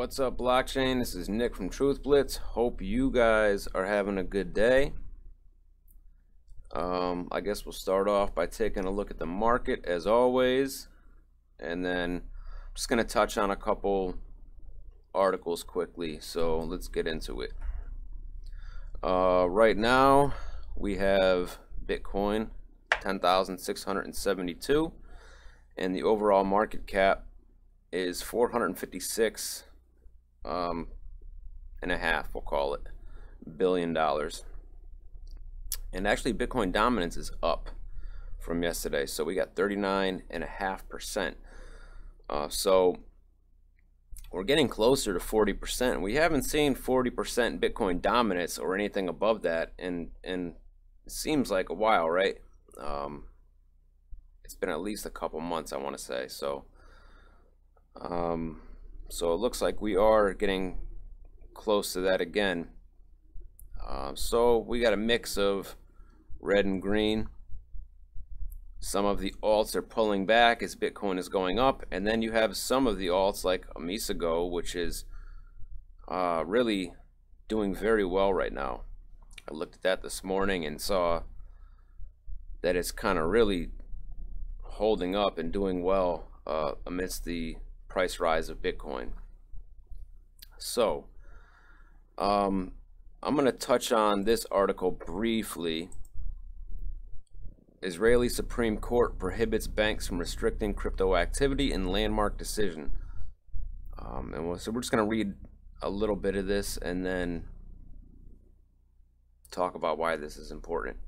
What's up, blockchain? This is Nick from Truth Blitz. Hope you guys are having a good day. I guess we'll start off by taking a look at the market as always, and then I'm just going to touch on a couple articles quickly. So let's get into it. Right now we have Bitcoin 10,672, and the overall market cap is 456 and a half, we'll call it, $1 billion. And actually Bitcoin dominance is up from yesterday, so we got 39.5%. So we're getting closer to 40%. We haven't seen 40% Bitcoin dominance or anything above that in it seems like a while, right? It's been at least a couple months, I want to say. So so it looks like we are getting close to that again. So we got a mix of red and green. Some of the alts are pulling back as Bitcoin is going up, and then you have some of the alts like Amisago, which is really doing very well right now. I looked at that this morning and saw that it's kind of really holding up and doing well amidst the price rise of Bitcoin. So I'm going to touch on this article briefly. Israeli Supreme Court prohibits banks from restricting crypto activity in landmark decision. So we're just going to read a little bit of this and then talk about why this is important.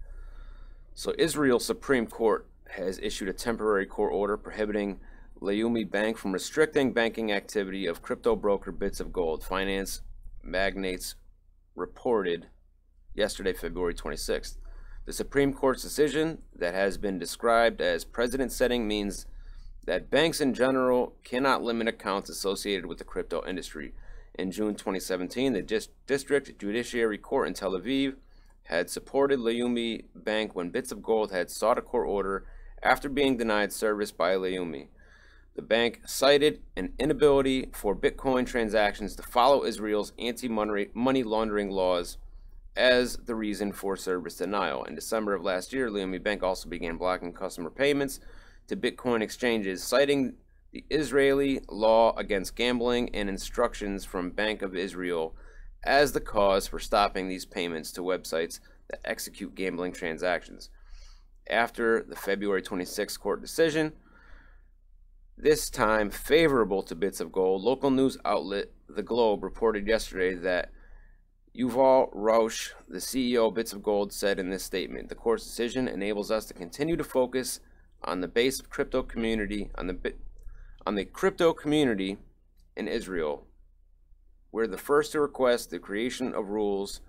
So Israel Supreme Court has issued a temporary court order prohibiting Leumi Bank from restricting banking activity of crypto broker Bits of Gold, finance magnates reported yesterday, February 26th. The Supreme Court's decision, that has been described as precedent-setting, means that banks in general cannot limit accounts associated with the crypto industry. In June 2017, the District Judiciary Court in Tel Aviv had supported Leumi Bank when Bits of Gold had sought a court order after being denied service by Leumi. The bank cited an inability for Bitcoin transactions to follow Israel's anti-money laundering laws as the reason for service denial. In December of last year, Leumi Bank also began blocking customer payments to Bitcoin exchanges, citing the Israeli law against gambling and instructions from Bank of Israel as the cause for stopping these payments to websites that execute gambling transactions. After the February 26th court decision, this time favorable to Bits of Gold, local news outlet The Globe reported yesterday that Yuval Rosh, the CEO of Bits of Gold, said in this statement, "The court's decision enables us to continue to focus on the base of crypto community, on the crypto community in Israel. We're the first to request the creation of rules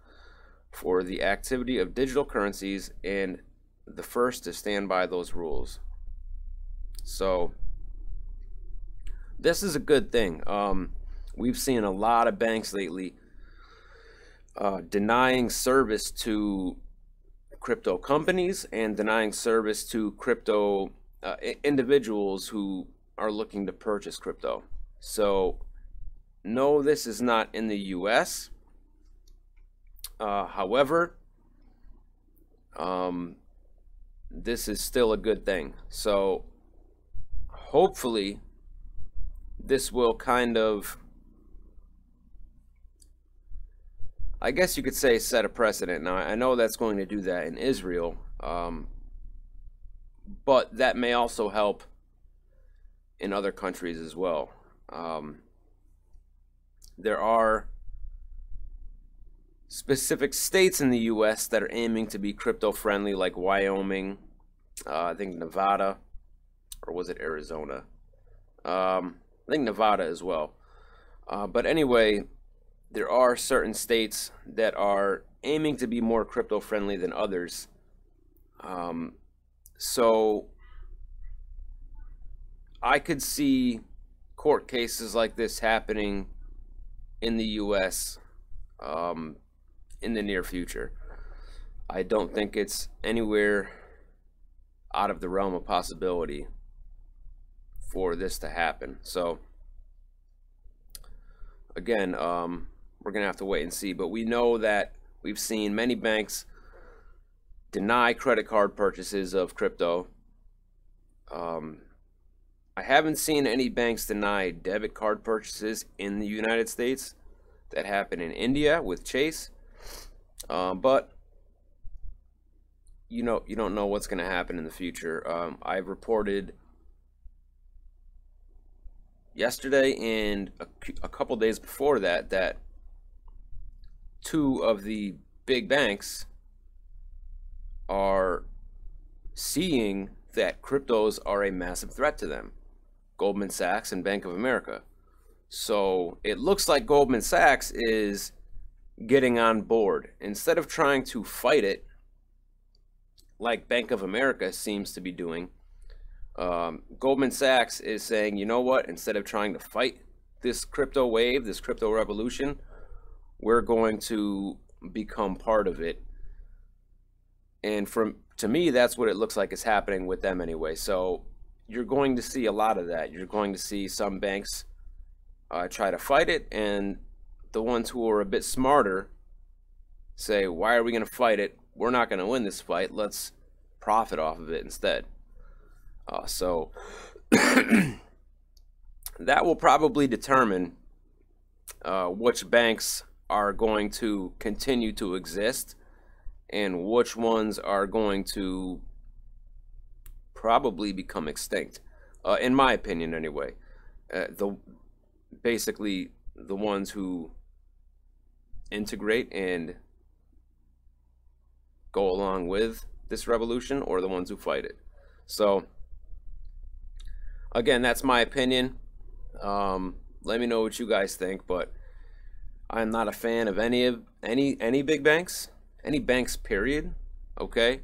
for the activity of digital currencies and the first to stand by those rules." So this is a good thing. We've seen a lot of banks lately denying service to crypto companies and denying service to crypto individuals who are looking to purchase crypto. So no, this is not in the US. However, this is still a good thing. So hopefully this will kind of, I guess you could say, set a precedent. Now, I know that's going to do that in Israel, but that may also help in other countries as well. There are specific states in the US that are aiming to be crypto friendly, like Wyoming, I think Nevada, or was it Arizona? I think Nevada as well. But anyway, there are certain states that are aiming to be more crypto friendly than others. So I could see court cases like this happening in the US in the near future. I don't think it's anywhere out of the realm of possibility for this to happen. So again, we're going to have to wait and see. But we know that we've seen many banks deny credit card purchases of crypto. I haven't seen any banks deny debit card purchases in the United States. That happened in India with Chase. But you don't know what's going to happen in the future. I've reported yesterday and a couple days before that two of the big banks are seeing that cryptos are a massive threat to them. Goldman Sachs and Bank of America. So it looks like Goldman Sachs is getting on board. Instead of trying to fight it like Bank of America seems to be doing, Goldman Sachs is saying, you know what, instead of trying to fight this crypto wave, this crypto revolution, we're going to become part of it. And to me, that's what it looks like is happening with them anyway. So you're going to see a lot of that. You're going to see some banks try to fight it, and the ones who are a bit smarter say, why are we going to fight it? We're not going to win this fight. Let's profit off of it instead. So that will probably determine which banks are going to continue to exist and which ones are going to probably become extinct, in my opinion anyway. Basically the ones who integrate and go along with this revolution, or the ones who fight it. So again, that's my opinion. Let me know what you guys think, but I'm not a fan of any big banks, any banks period, okay?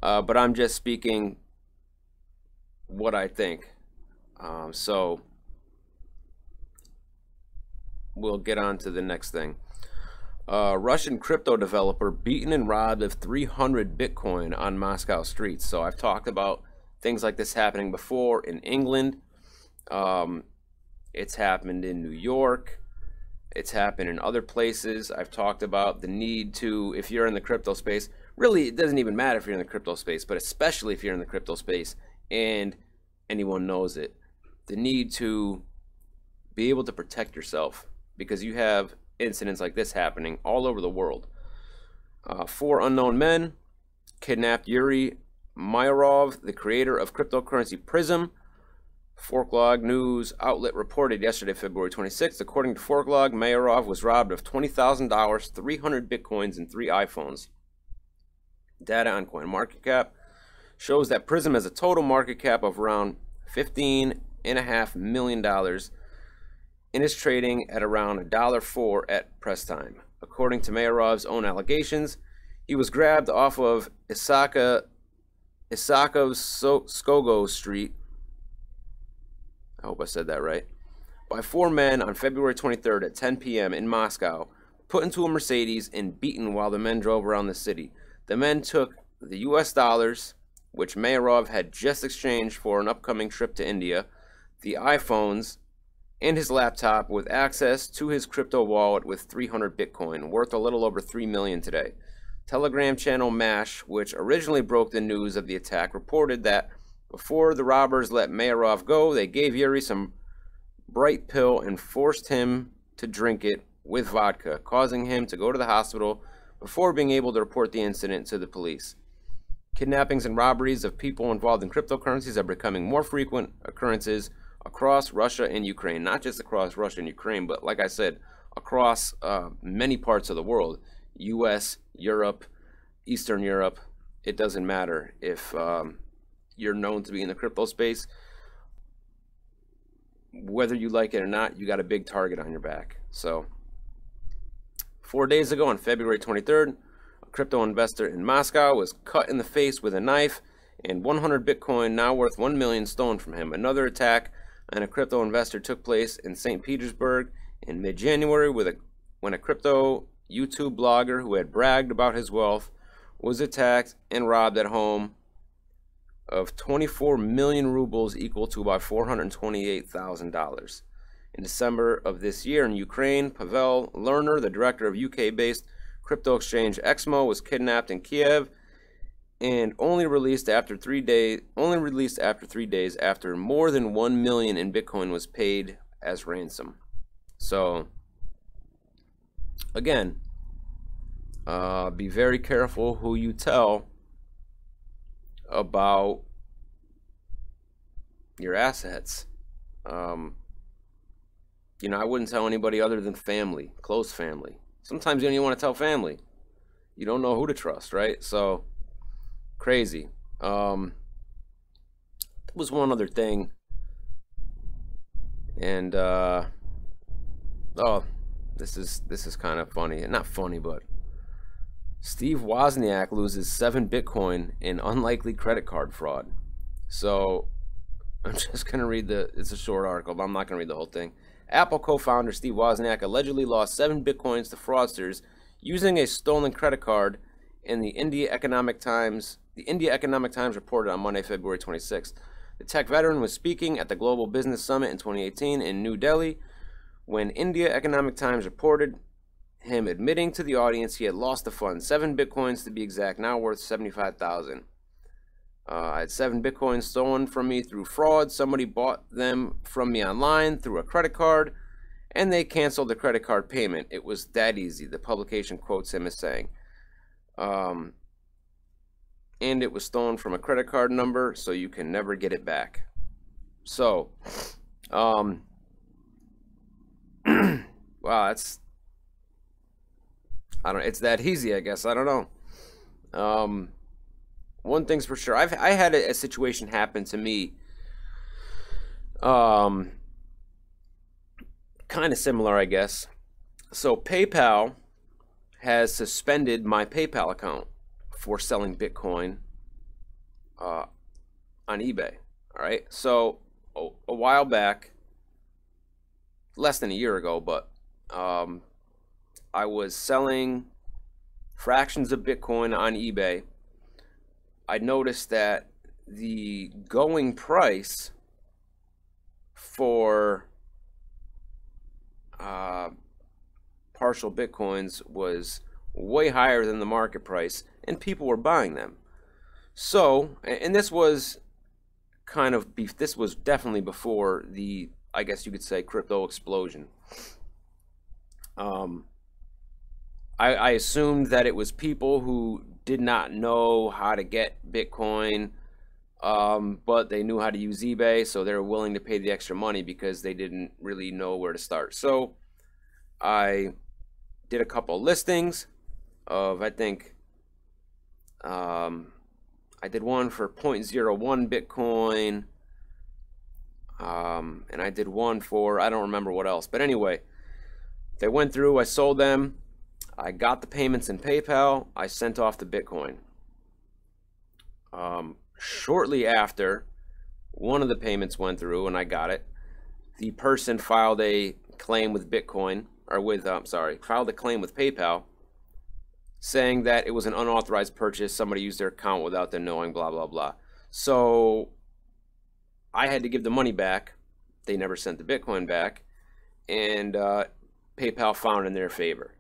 But I'm just speaking what I think. So we'll get on to the next thing. Russian crypto developer beaten and robbed of 300 Bitcoin on Moscow streets. So I've talked about things like this happening before in England. It's happened in New York. It's happened in other places. I've talked about the need to, if you're in the crypto space, really it doesn't even matter if you're in the crypto space, but especially if you're in the crypto space and anyone knows it, the need to be able to protect yourself, because you have incidents like this happening all over the world. 4 unknown men kidnapped Yuri Mayorov, the creator of cryptocurrency Prism. Forklog news outlet reported yesterday, February 26th. According to Forklog, Mayorov was robbed of $20,000, 300 Bitcoins, and 3 iPhones. Data on CoinMarketCap shows that Prism has a total market cap of around $15.5 million and is trading at around $1.04 at press time. According to Mayorov's own allegations, he was grabbed off of Skogo Street, I hope I said that right, by 4 men on February 23rd at 10 p.m. in Moscow, put into a Mercedes and beaten while the men drove around the city. The men took the US dollars, which Mayorov had just exchanged for an upcoming trip to India, the iPhones, and his laptop with access to his crypto wallet with 300 Bitcoin, worth a little over $3 million today. Telegram channel MASH, which originally broke the news of the attack, reported that before the robbers let Mayorov go, they gave Yuri some bright pill and forced him to drink it with vodka, causing him to go to the hospital before being able to report the incident to the police. Kidnappings and robberies of people involved in cryptocurrencies are becoming more frequent occurrences across Russia and Ukraine. Not just across Russia and Ukraine, but like I said, across many parts of the world. US, Europe, Eastern Europe. It doesn't matter if you're known to be in the crypto space. Whether you like it or not, you got a big target on your back. So 4 days ago on February 23rd, a crypto investor in Moscow was cut in the face with a knife and 100 Bitcoin, now worth $1 million, stolen from him. Another attack on a crypto investor took place in St. Petersburg in mid-January when a crypto YouTube blogger who had bragged about his wealth was attacked and robbed at home of 24 million rubles, equal to about $428,000. In December of this year in Ukraine, Pavel Lerner, the director of UK-based crypto exchange Exmo, was kidnapped in Kiev and only released after 3 days. After more than 1 million in Bitcoin was paid as ransom. So again, be very careful who you tell about your assets. You know, I wouldn't tell anybody other than family, close family. Sometimes you don't even want to tell family. You don't know who to trust, right? So, crazy. There was one other thing. And, oh, this is kind of funny. Not funny, but Steve Wozniak loses 7 Bitcoin in unlikely credit card fraud. So, I'm just going to read it's a short article, but I'm not going to read the whole thing. Apple co-founder Steve Wozniak allegedly lost 7 Bitcoins to fraudsters using a stolen credit card, and the India Economic Times reported on Monday, February 26th. The tech veteran was speaking at the Global Business Summit in 2018 in New Delhi when India Economic Times reported him admitting to the audience he had lost the funds, 7 Bitcoins to be exact, now worth $75,000. I had 7 Bitcoins stolen from me through fraud. Somebody bought them from me online through a credit card, and they canceled the credit card payment. It was that easy. The publication quotes him as saying, and it was stolen from a credit card number, so you can never get it back. So, wow, it's that easy, I guess. I don't know. One thing's for sure, I had a situation happen to me, kind of similar, I guess. So PayPal has suspended my PayPal account for selling Bitcoin on eBay. All right, so a while back, less than a year ago, but I was selling fractions of Bitcoin on eBay. I noticed that the going price for partial Bitcoins was way higher than the market price, and people were buying them. So, and this was this was definitely before the, I guess you could say, crypto explosion. I assumed that it was people who did not know how to get Bitcoin, but they knew how to use eBay, so they were willing to pay the extra money because they didn't really know where to start. So I did a couple of listings of, I think, I did one for 0.01 Bitcoin, and I did one for, I don't remember what else, but anyway, they went through, I sold them. I got the payments in PayPal. I sent off the Bitcoin. Shortly after, one of the payments went through and I got it. The person filed a claim with Bitcoin, or with, filed a claim with PayPal, saying that it was an unauthorized purchase. Somebody used their account without them knowing, blah, blah, blah. So I had to give the money back. They never sent the Bitcoin back, and PayPal found in their favor.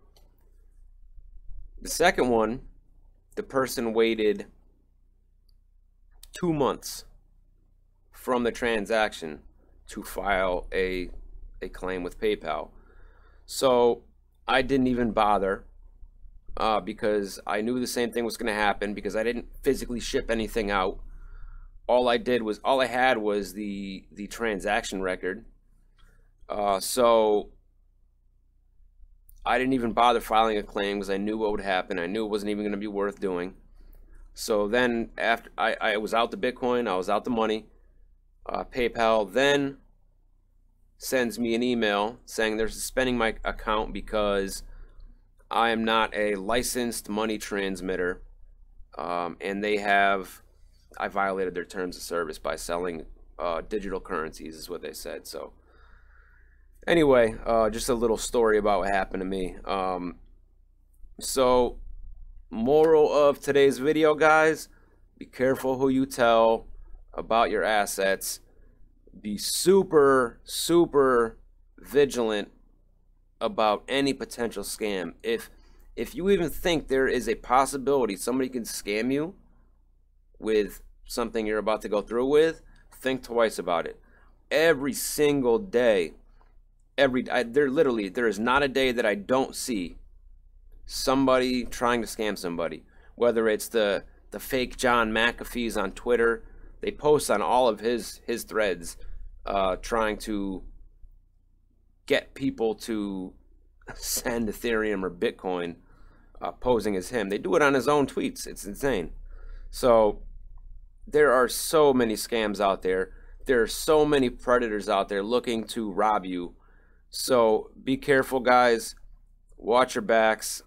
The second one, the person waited 2 months from the transaction to file a claim with PayPal. So I didn't even bother because I knew the same thing was going to happen, because I didn't physically ship anything out. All I had was the transaction record. So I didn't even bother filing a claim because I knew what would happen. I knew it wasn't even going to be worth doing. So then after I was out the Bitcoin, I was out the money. PayPal then sends me an email saying they're suspending my account because I am not a licensed money transmitter, and I violated their terms of service by selling digital currencies, is what they said. So anyway, just a little story about what happened to me. So, moral of today's video, guys, be careful who you tell about your assets. Be super, super vigilant about any potential scam. If you even think there is a possibility somebody can scam you with something you're about to go through with, think twice about it. Every single day, there is not a day that I don't see somebody trying to scam somebody. Whether it's the fake John McAfee's on Twitter, they post on all of his threads, trying to get people to send Ethereum or Bitcoin, posing as him. They do it on his own tweets. It's insane. So there are so many scams out there. There are so many predators out there looking to rob you. So be careful, guys. Watch your backs.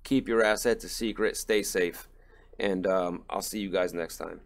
Keep your assets a secret. Stay safe. And I'll see you guys next time.